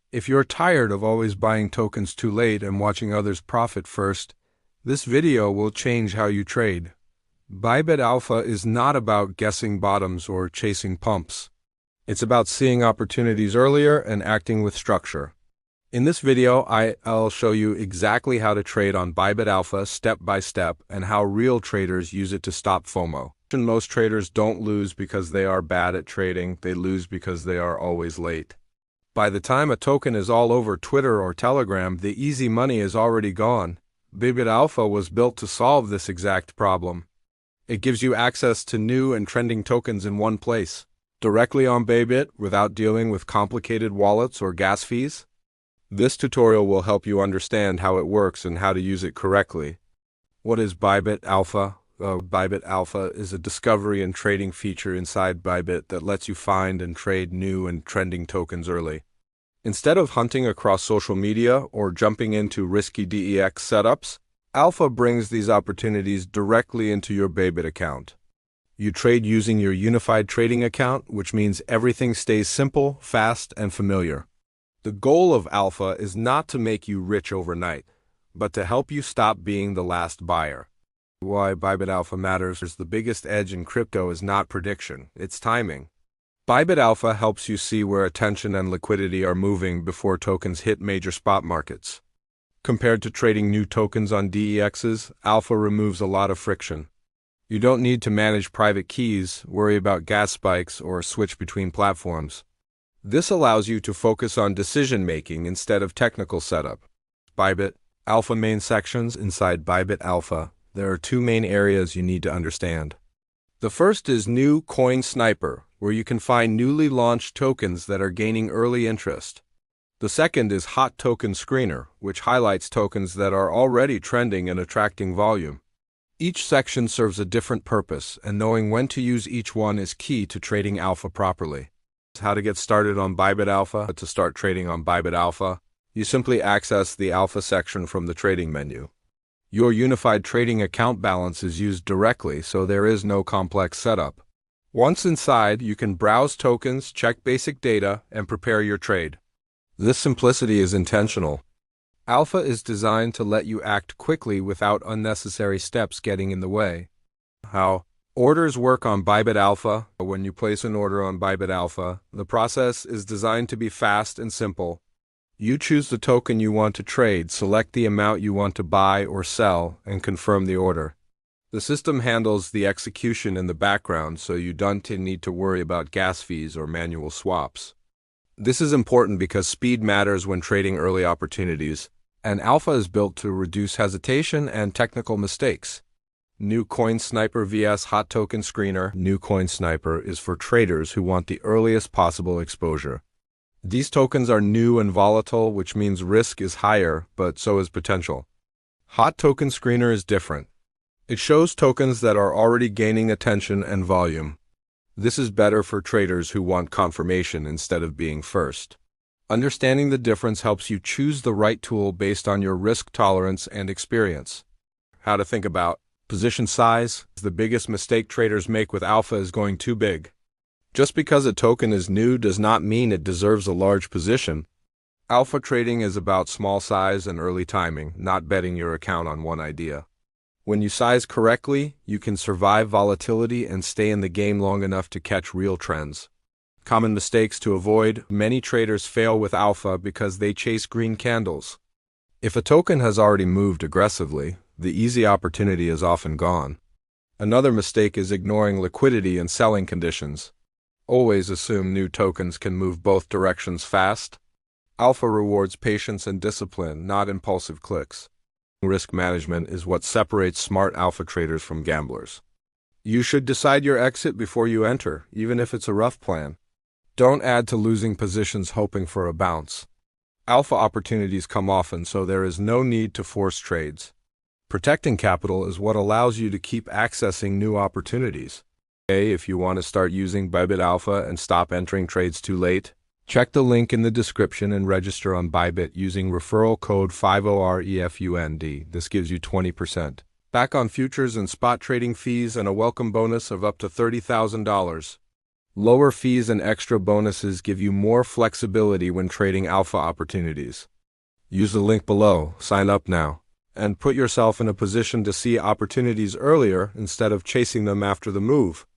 If you're tired of always buying tokens too late and watching others profit first, this video will change how you trade. Bybit Alpha is not about guessing bottoms or chasing pumps. It's about seeing opportunities earlier and acting with structure. In this video, I'll show you exactly how to trade on Bybit Alpha step by step and how real traders use it to stop FOMO. Most traders don't lose because they are bad at trading, they lose because they are always late. By the time a token is all over Twitter or Telegram, the easy money is already gone. Bybit Alpha was built to solve this exact problem. It gives you access to new and trending tokens in one place, directly on Bybit without dealing with complicated wallets or gas fees. This tutorial will help you understand how it works and how to use it correctly. What is Bybit Alpha? Bybit Alpha is a discovery and trading feature inside Bybit that lets you find and trade new and trending tokens early. Instead of hunting across social media or jumping into risky DEX setups, Alpha brings these opportunities directly into your Bybit account. You trade using your unified trading account, which means everything stays simple, fast, and familiar. The goal of Alpha is not to make you rich overnight, but to help you stop being the last buyer. Why Bybit Alpha matters is the biggest edge in crypto is not prediction, it's timing. Bybit Alpha helps you see where attention and liquidity are moving before tokens hit major spot markets. Compared to trading new tokens on DEXs, Alpha removes a lot of friction. You don't need to manage private keys, worry about gas spikes, or switch between platforms. This allows you to focus on decision-making instead of technical setup. Bybit Alpha main sections inside Bybit Alpha. There are two main areas you need to understand. The first is New Coin Sniper, where you can find newly launched tokens that are gaining early interest. The second is Hot Token Screener, which highlights tokens that are already trending and attracting volume. Each section serves a different purpose, and knowing when to use each one is key to trading Alpha properly. How to get started on Bybit Alpha? To start trading on Bybit Alpha, you simply access the Alpha section from the trading menu. Your unified trading account balance is used directly, so there is no complex setup. Once inside, you can browse tokens, check basic data, and prepare your trade. This simplicity is intentional. Alpha is designed to let you act quickly without unnecessary steps getting in the way. How? Orders work on Bybit Alpha. When you place an order on Bybit Alpha, the process is designed to be fast and simple. You choose the token you want to trade, select the amount you want to buy or sell, and confirm the order. The system handles the execution in the background, so you don't need to worry about gas fees or manual swaps. This is important because speed matters when trading early opportunities, and Alpha is built to reduce hesitation and technical mistakes. New Coin Sniper vs Hot Token Screener. New Coin Sniper is for traders who want the earliest possible exposure. These tokens are new and volatile, which means risk is higher, but so is potential. Hot Token Screener is different. It shows tokens that are already gaining attention and volume. This is better for traders who want confirmation instead of being first. Understanding the difference helps you choose the right tool based on your risk tolerance and experience. How to think about position size. The biggest mistake traders make with Alpha is going too big. Just because a token is new does not mean it deserves a large position. Alpha trading is about small size and early timing, not betting your account on one idea. When you size correctly, you can survive volatility and stay in the game long enough to catch real trends. Common mistakes to avoid. Many traders fail with Alpha because they chase green candles. If a token has already moved aggressively, the easy opportunity is often gone. Another mistake is ignoring liquidity and selling conditions. Always assume new tokens can move both directions fast. Alpha rewards patience and discipline, not impulsive clicks. Risk management is what separates smart Alpha traders from gamblers. You should decide your exit before you enter, even if it's a rough plan. Don't add to losing positions hoping for a bounce. Alpha opportunities come often, so there is no need to force trades. Protecting capital is what allows you to keep accessing new opportunities. If you want to start using Bybit Alpha and stop entering trades too late, check the link in the description and register on Bybit using referral code 50REFUND. This gives you 20% back on futures and spot trading fees and a welcome bonus of up to $30,000. Lower fees and extra bonuses give you more flexibility when trading alpha opportunities. Use the link below, sign up now, and put yourself in a position to see opportunities earlier instead of chasing them after the move.